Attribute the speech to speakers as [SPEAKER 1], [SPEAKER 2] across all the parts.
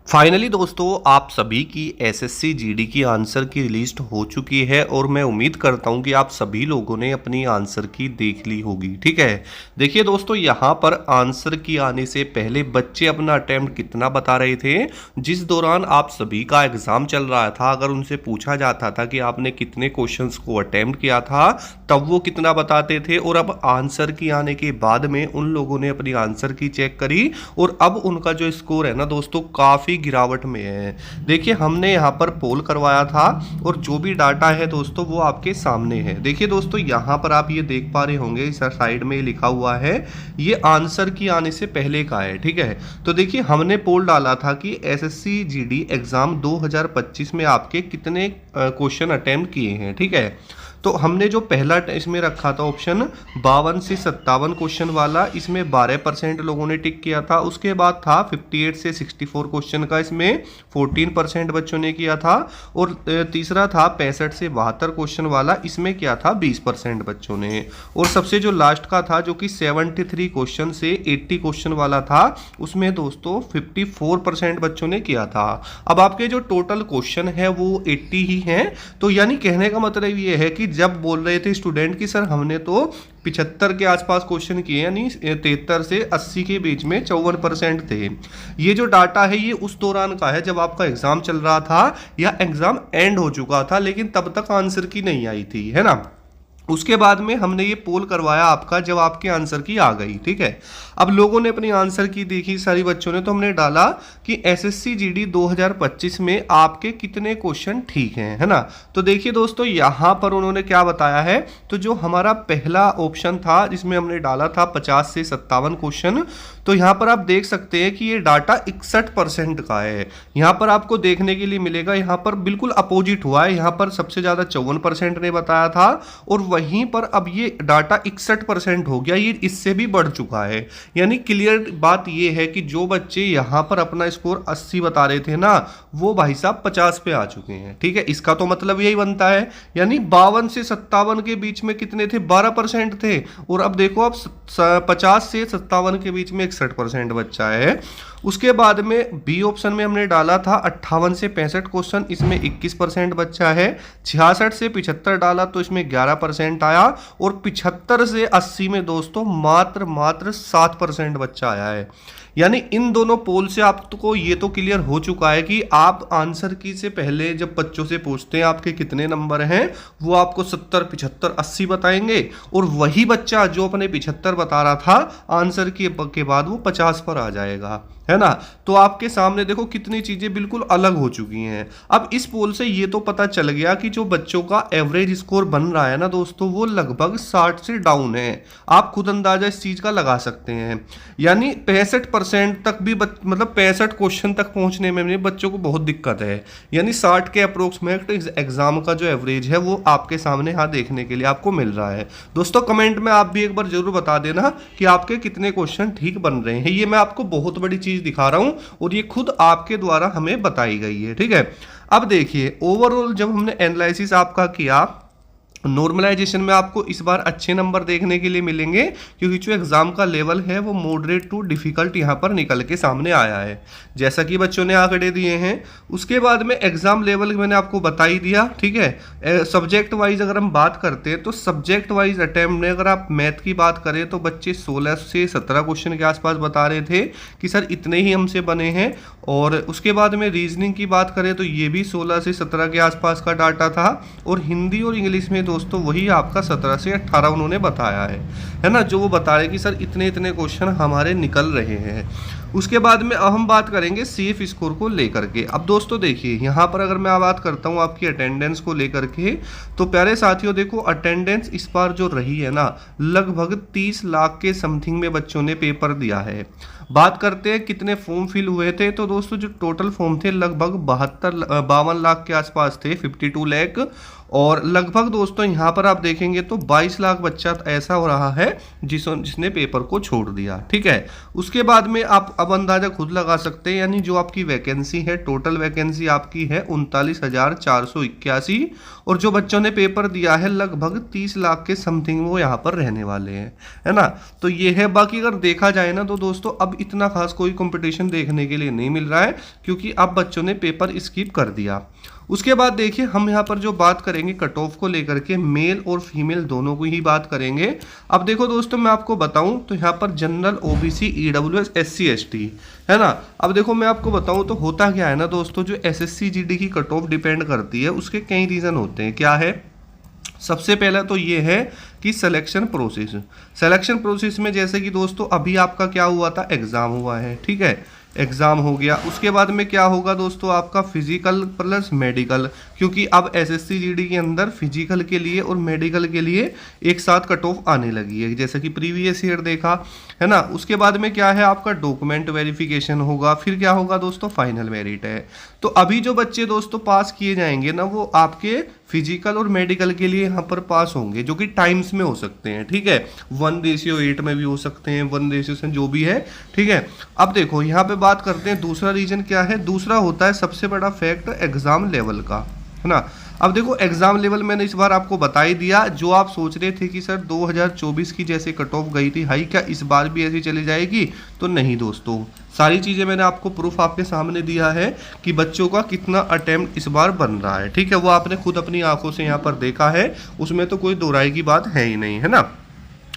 [SPEAKER 1] Finally दोस्तों आप सभी की एसएससी जीडी की आंसर की लिस्ट हो चुकी है और मैं उम्मीद करता हूं कि आप सभी लोगों ने अपनी आंसर की देख ली होगी। ठीक है, देखिए दोस्तों यहां पर आंसर की आने से पहले बच्चे अपना अटेम्प्ट कितना बता रहे थे। जिस दौरान आप सभी का एग्जाम चल रहा था, अगर उनसे पूछा जाता था कि आपने कितने क्वेश्चंस को अटेम्प्ट किया था, तब वो कितना बताते थे। और अब आंसर की आने के बाद में उन लोगों ने अपनी आंसर की चेक करी और अब उनका जो स्कोर है ना दोस्तों, काफ़ी गिरावट में है। देखिए हमने यहाँ पर पोल करवाया था और जो भी डाटा है दोस्तों वो आपके सामने है। देखिए दोस्तों यहाँ पर आप ये देख पा रहे होंगे, इस साइड में लिखा हुआ है, ये आंसर की आने से पहले का है। ठीक है, तो देखिए हमने पोल डाला था कि एसएससी जीडी एग्जाम 2025 में आपके कितने क्वेश्चन अटेम्प्ट किए हैं। ठीक है, तो हमने जो पहला इसमें रखा था ऑप्शन 52 से 57 क्वेश्चन वाला, इसमें 12% लोगों ने टिक किया था। उसके बाद था 58 से 64 क्वेश्चन का, इसमें 14% बच्चों ने किया था। और तीसरा था 65 से 72 क्वेश्चन वाला, इसमें क्या था 20% बच्चों ने। और सबसे जो लास्ट का था जो कि 73 क्वेश्चन से 80 क्वेश्चन वाला था, उसमें दोस्तों 54% बच्चों ने किया था। अब आपके जो टोटल क्वेश्चन है वो 80 ही हैं। तो यानी कहने का मतलब ये है कि जब बोल रहे थे स्टूडेंट की सर हमने तो 75 के आसपास क्वेश्चन किए, यानी 73 से 80 के बीच में 54% थे। ये जो डाटा है ये उस दौरान का है जब आपका एग्जाम चल रहा था या एग्जाम एंड हो चुका था, लेकिन तब तक आंसर की नहीं आई थी, है ना। उसके बाद में हमने ये पोल करवाया आपका जब आपके आंसर की आ गई। ठीक है, अब लोगों ने अपनी आंसर की देखी सारी बच्चों ने, तो हमने डाला कि एसएससी जीडी 2025 में आपके कितने क्वेश्चन ठीक हैं, है ना। तो देखिए दोस्तों यहाँ पर उन्होंने क्या बताया है, तो जो हमारा पहला ऑप्शन था जिसमें हमने डाला था 50 से 57 क्वेश्चन, तो यहाँ पर आप देख सकते हैं कि ये डाटा 61% का है। यहाँ पर आपको देखने के लिए मिलेगा, यहाँ पर बिल्कुल अपोजिट हुआ है। यहाँ पर सबसे ज़्यादा 54% ने बताया था और वहीं पर अब ये डाटा 61% हो गया, ये इससे भी बढ़ चुका है। यानी क्लियर बात ये है कि जो बच्चे यहाँ पर अपना स्कोर 80 बता रहे थे ना, वो भाई साहब 50 पे आ चुके हैं। ठीक है, इसका तो मतलब यही बनता है, यानी 52 से 57 के बीच में कितने थे, 12% थे। और अब देखो अब 50 से 57 के बीच में 61% बच्चा है। उसके बाद में बी ऑप्शन में हमने डाला था 58 से 65 क्वेश्चन, इसमें 21% बच्चा है। 66 से 75 डाला तो इसमें 11% आया। और 75 से 80 में दोस्तों मात्र 7% बच्चा आया है। यानी इन दोनों पोल से आपको ये तो क्लियर हो चुका है कि आप आंसर की से पहले जब बच्चों से पूछते हैं आपके कितने नंबर हैं, वो आपको 70, 75, 80 बताएंगे। और वही बच्चा जो अपने 75 बता रहा था आंसर के बाद वो 50 पर आ जाएगा, है ना। तो आपके सामने देखो कितनी चीजें बिल्कुल अलग हो चुकी हैं। अब इस पोल से ये तो पता चल गया कि जो बच्चों का एवरेज स्कोर बन रहा है ना दोस्तों, वो लगभग 60 से डाउन है। आप खुद अंदाजा इस चीज का लगा सकते हैं। यानी 65% तक भी मतलब 65 क्वेश्चन तक पहुंचने में बच्चों को बहुत दिक्कत है। यानी 60 के अप्रोक्सीमेट एग्जाम का जो एवरेज है वो आपके सामने यहाँ देखने के लिए आपको मिल रहा है। दोस्तों कमेंट में आप भी एक बार जरूर बता देना कि आपके कितने क्वेश्चन ठीक बन रहे हैं। ये मैं आपको बहुत बड़ी चीज दिखा रहा हूं और ये खुद आपके द्वारा हमें बताई गई है। ठीक है, अब देखिए ओवरऑल जब हमने एनालिसिस आपका किया, नॉर्मलाइजेशन में आपको इस बार अच्छे नंबर देखने के लिए मिलेंगे, क्योंकि जो एग्जाम का लेवल है वो मॉडरेट टू डिफिकल्ट यहाँ पर निकल के सामने आया है, जैसा कि बच्चों ने आंकड़े दिए हैं। उसके बाद में एग्जाम लेवल मैंने आपको बता ही दिया। ठीक है, सब्जेक्ट वाइज अगर हम बात करते हैं तो सब्जेक्ट वाइज अटेम्प्ट में अगर आप मैथ की बात करें तो बच्चे 16 से 17 क्वेश्चन के आसपास बता रहे थे कि सर इतने ही हमसे बने हैं। और उसके बाद में रीजनिंग की बात करें तो ये भी 16 से 17 के आसपास का डाटा था। और हिंदी और इंग्लिश में दोस्तों वही आपका 17 से 18 उन्होंने बताया है ना, जो वो बता रहे कि सर इतने इतने क्वेश्चन हमारे निकल रहे हैं। उसके बाद में अब हम बात करेंगे सेफ स्कोर को लेकर के। अब दोस्तों देखिए यहाँ पर अगर मैं बात करता हूँ आपकी अटेंडेंस को लेकर के, तो प्यारे साथियों देखो अटेंडेंस इस बार जो रही है ना, लगभग 30 लाख के समथिंग में बच्चों ने पेपर दिया है। बात करते हैं कितने फॉर्म फिल हुए थे, तो दोस्तों जो टोटल फॉर्म थे लगभग 52 लाख के आसपास थे, 52 लाख। और लगभग दोस्तों यहाँ पर आप देखेंगे तो 22 लाख बच्चा ऐसा हो रहा है जिसने पेपर को छोड़ दिया। ठीक है, उसके बाद में आप अब अंदाजा खुद लगा सकते हैं, यानी जो आपकी वैकेंसी है, टोटल वैकेंसी आपकी है 39,481, और जो बच्चों ने पेपर दिया है लगभग 30 लाख के समथिंग वो यहाँ पर रहने वाले हैं, है ना। तो ये है। बाकी अगर देखा जाए ना तो दोस्तों अब इतना खास कोई कंपटीशन देखने के लिए नहीं मिल रहा है, क्योंकि अब बच्चों ने पेपर स्किप कर दिया। उसके बाद देखिए हम यहाँ पर जो बात करेंगे कट ऑफ को लेकर के, मेल और फीमेल दोनों को ही बात करेंगे। अब देखो दोस्तों मैं आपको बताऊं तो यहाँ पर general, OBC, EWS, SC, ST, है ना। अब देखो मैं आपको बताऊं तो होता क्या है ना दोस्तों, जो एसएससी जीडी की कट ऑफ डिपेंड करती है उसके कई रीज़न होते हैं। क्या है? सबसे पहला तो ये है कि सिलेक्शन प्रोसेस में जैसे कि दोस्तों अभी आपका क्या हुआ था, एग्ज़ाम हुआ है। ठीक है, एग्ज़ाम हो गया, उसके बाद में क्या होगा दोस्तों, आपका फिजिकल प्लस मेडिकल, क्योंकि अब एसएससी जीडी के अंदर फिजिकल के लिए और मेडिकल के लिए एक साथ कट ऑफ आने लगी है, जैसे कि प्रीवियस ईयर देखा है ना। उसके बाद में क्या है, आपका डॉक्यूमेंट वेरिफिकेशन होगा, फिर क्या होगा दोस्तों, फाइनल मेरिट है। तो अभी जो बच्चे दोस्तों पास किए जाएंगे ना, वो आपके फिजिकल और मेडिकल के लिए यहाँ पर पास होंगे, जो कि टाइम्स में हो सकते हैं। ठीक है, 1:8 में भी हो सकते हैं, 1:7 जो भी है। ठीक है, अब देखो यहाँ पे बात करते हैं दूसरा रीजन क्या है। दूसरा होता है सबसे बड़ा फैक्ट एग्जाम लेवल का, है ना। अब देखो एग्जाम लेवल मैंने इस बार आपको बता ही दिया। जो आप सोच रहे थे कि सर 2024 की जैसे कट ऑफ गई थी हाई, क्या इस बार भी ऐसी चली जाएगी? तो नहीं दोस्तों, सारी चीज़ें मैंने आपको प्रूफ आपके सामने दिया है कि बच्चों का कितना अटेम्प्ट इस बार बन रहा है। ठीक है, वो आपने खुद अपनी आंखों से यहाँ पर देखा है, उसमें तो कोई दो राय की बात है ही नहीं, है ना।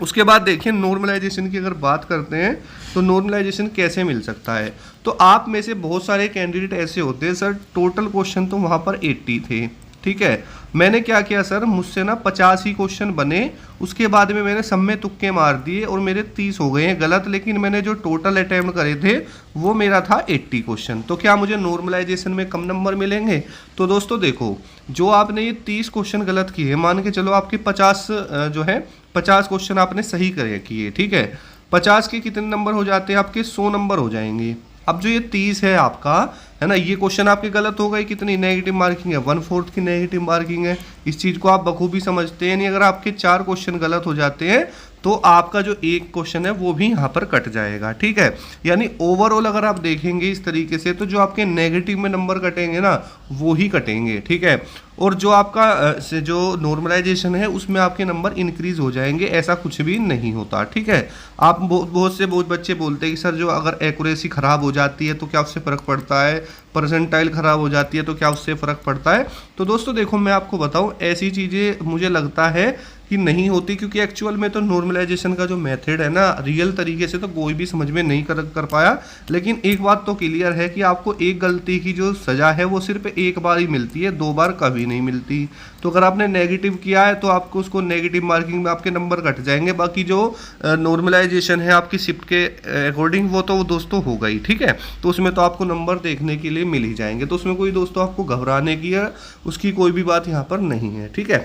[SPEAKER 1] उसके बाद देखिए नॉर्मलाइजेशन की अगर बात करते हैं तो नॉर्मलाइजेशन कैसे मिल सकता है। तो आप में से बहुत सारे कैंडिडेट ऐसे होते हैं, सर टोटल क्वेश्चन तो वहाँ पर 80 थे। ठीक है, मैंने क्या किया सर, मुझसे ना 50 ही क्वेश्चन बने, उसके बाद में मैंने सब में तुक्के मार दिए और मेरे 30 हो गए हैं गलत, लेकिन मैंने जो टोटल अटैम्प्ट करे थे वो मेरा था 80 क्वेश्चन। तो क्या मुझे नॉर्मलाइजेशन में कम नंबर मिलेंगे? तो दोस्तों देखो, जो आपने ये 30 क्वेश्चन गलत किए, मान के चलो आपके 50 जो है 50 क्वेश्चन आपने सही करे किए। ठीक है, 50 के कितने नंबर हो जाते हैं आपके? 100 नंबर हो जाएंगे। अब जो ये 30 है आपका, है ना, ये क्वेश्चन आपके गलत हो गए, कितनी नेगेटिव मार्किंग है? 1/4 की नेगेटिव मार्किंग है। इस चीज़ को आप बखूबी समझते हैं। नहीं, अगर आपके 4 क्वेश्चन गलत हो जाते हैं तो आपका जो एक क्वेश्चन है वो भी यहाँ पर कट जाएगा। ठीक है, यानी ओवरऑल अगर आप देखेंगे इस तरीके से तो जो आपके नेगेटिव में नंबर कटेंगे ना वो ही कटेंगे। ठीक है, और जो आपका से जो नॉर्मलाइजेशन है उसमें आपके नंबर इंक्रीज हो जाएंगे, ऐसा कुछ भी नहीं होता। ठीक है, आप बहुत बच्चे बोलते हैं कि सर जो अगर एक्यूरेसी खराब हो जाती है तो क्या उससे फ़र्क पड़ता है, परसेंटाइल खराब हो जाती है तो क्या उससे फ़र्क पड़ता है? तो दोस्तों देखो मैं आपको बताऊं, ऐसी चीज़ें मुझे लगता है कि नहीं होती, क्योंकि एक्चुअल में तो नॉर्मलाइजेशन का जो मेथड है ना, रियल तरीके से तो कोई भी समझ में नहीं कर पाया। लेकिन एक बात तो क्लियर है कि आपको एक गलती की जो सज़ा है वो सिर्फ एक बार ही मिलती है, 2 बार कभी नहीं मिलती। तो अगर आपने नेगेटिव किया है तो आपको उसको नेगेटिव मार्किंग में आपके नंबर कट जाएंगे। बाकी जो नॉर्मलाइजेशन है आपकी शिफ्ट के अकॉर्डिंग वो तो दोस्तों हो गई। ठीक है, तो उसमें तो आपको नंबर देखने के लिए मिल ही जाएंगे, तो उसमें कोई दोस्तों आपको घबराने की या उसकी कोई भी बात यहाँ पर नहीं है। ठीक है,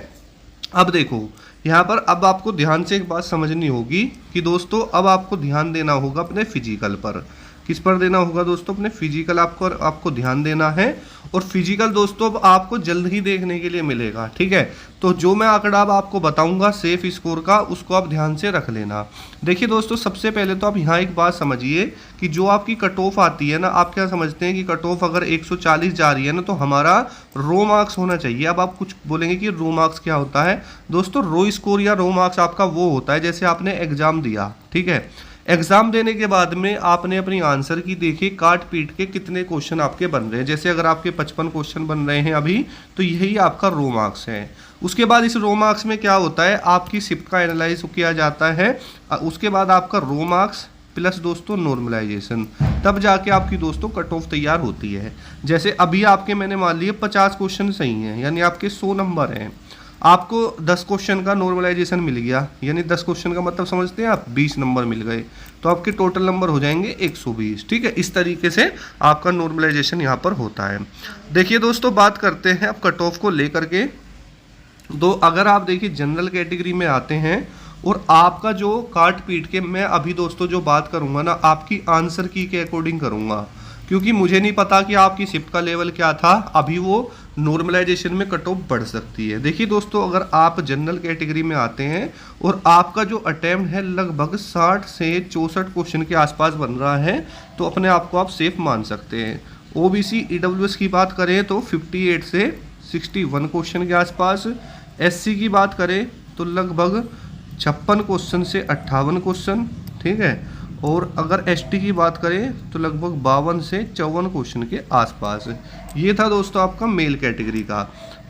[SPEAKER 1] अब देखो यहाँ पर अब आपको ध्यान से एक बात समझनी होगी कि दोस्तों अब आपको ध्यान देना होगा अपने फिजिकल पर। किस पर देना होगा दोस्तों? अपने फिजिकल आपको ध्यान देना है। और फिजिकल दोस्तों अब आपको जल्द ही देखने के लिए मिलेगा। ठीक है, तो जो मैं आंकड़ा अब आपको बताऊंगा सेफ स्कोर का, उसको आप ध्यान से रख लेना। देखिए दोस्तों, सबसे पहले तो आप यहाँ एक बात समझिए कि जो आपकी कट ऑफ आती है ना, आप क्या समझते हैं कि कट ऑफ अगर 140 जा रही है ना तो हमारा रो मार्क्स होना चाहिए। अब आप कुछ बोलेंगे कि रो मार्क्स क्या होता है? दोस्तों रो स्कोर या रो मार्क्स आपका वो होता है जैसे आपने एग्जाम दिया। ठीक है, एग्जाम देने के बाद में आपने अपनी आंसर की देखी, काट पीट के कितने क्वेश्चन आपके बन रहे हैं। जैसे अगर आपके 55 क्वेश्चन बन रहे हैं अभी, तो यही आपका रो मार्क्स है। उसके बाद इस रो मार्क्स में क्या होता है, आपकी शिफ्ट का एनालाइज किया जाता है। उसके बाद आपका रो मार्क्स प्लस दोस्तों नॉर्मलाइजेशन, तब जाके आपकी दोस्तों कट ऑफ तैयार होती है। जैसे अभी आपके मैंने मान लिए 50 क्वेश्चन सही हैं, यानी आपके 100 नंबर हैं। आपको 10 क्वेश्चन का नॉर्मलाइजेशन मिल गया, यानी 10 क्वेश्चन का मतलब समझते हैं आप, 20 नंबर मिल गए, तो आपके टोटल नंबर हो जाएंगे 120। ठीक है, इस तरीके से आपका नॉर्मलाइजेशन यहाँ पर होता है। देखिए दोस्तों, बात करते हैं अब कट ऑफ को लेकर के। तो अगर आप देखिए जनरल कैटेगरी में आते हैं और आपका जो काट पीट के, मैं अभी दोस्तों जो बात करूँगा ना आपकी आंसर की के अकॉर्डिंग करूँगा, क्योंकि मुझे नहीं पता कि आपकी शिफ्ट का लेवल क्या था, अभी वो नॉर्मलाइजेशन में कट ऑफ बढ़ सकती है। देखिए दोस्तों, अगर आप जनरल कैटेगरी में आते हैं और आपका जो अटेम्प्ट है लगभग 60 से 64 क्वेश्चन के आसपास बन रहा है, तो अपने आप को आप सेफ मान सकते हैं। ओबीसी ईडब्ल्यूएस की बात करें तो 58 से 61 क्वेश्चन के आसपास, एससी की बात करें तो लगभग 56 क्वेश्चन से 58 क्वेश्चन, ठीक है। और अगर एसटी की बात करें तो लगभग 52 से 54 क्वेश्चन के आसपास। ये था दोस्तों आपका मेल कैटेगरी का।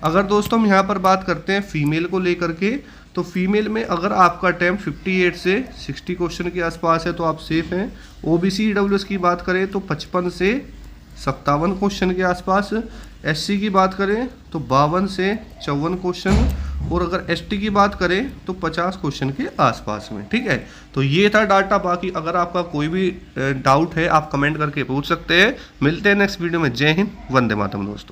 [SPEAKER 1] अगर दोस्तों हम यहाँ पर बात करते हैं फीमेल को लेकर के, तो फीमेल में अगर आपका अटैम्प्ट 58 से 60 क्वेश्चन के आसपास है तो आप सेफ हैं। ओबीसी ईडब्ल्यूएस की बात करें तो 55 से 57 क्वेश्चन के आसपास, एससी की बात करें तो 52 से 54 क्वेश्चन, और अगर एसटी की बात करें तो 50 क्वेश्चन के आसपास में, ठीक है। तो ये था डाटा। बाकी अगर आपका कोई भी डाउट है आप कमेंट करके पूछ सकते हैं। मिलते हैं नेक्स्ट वीडियो में। जय हिंद, वंदे मातरम दोस्तों।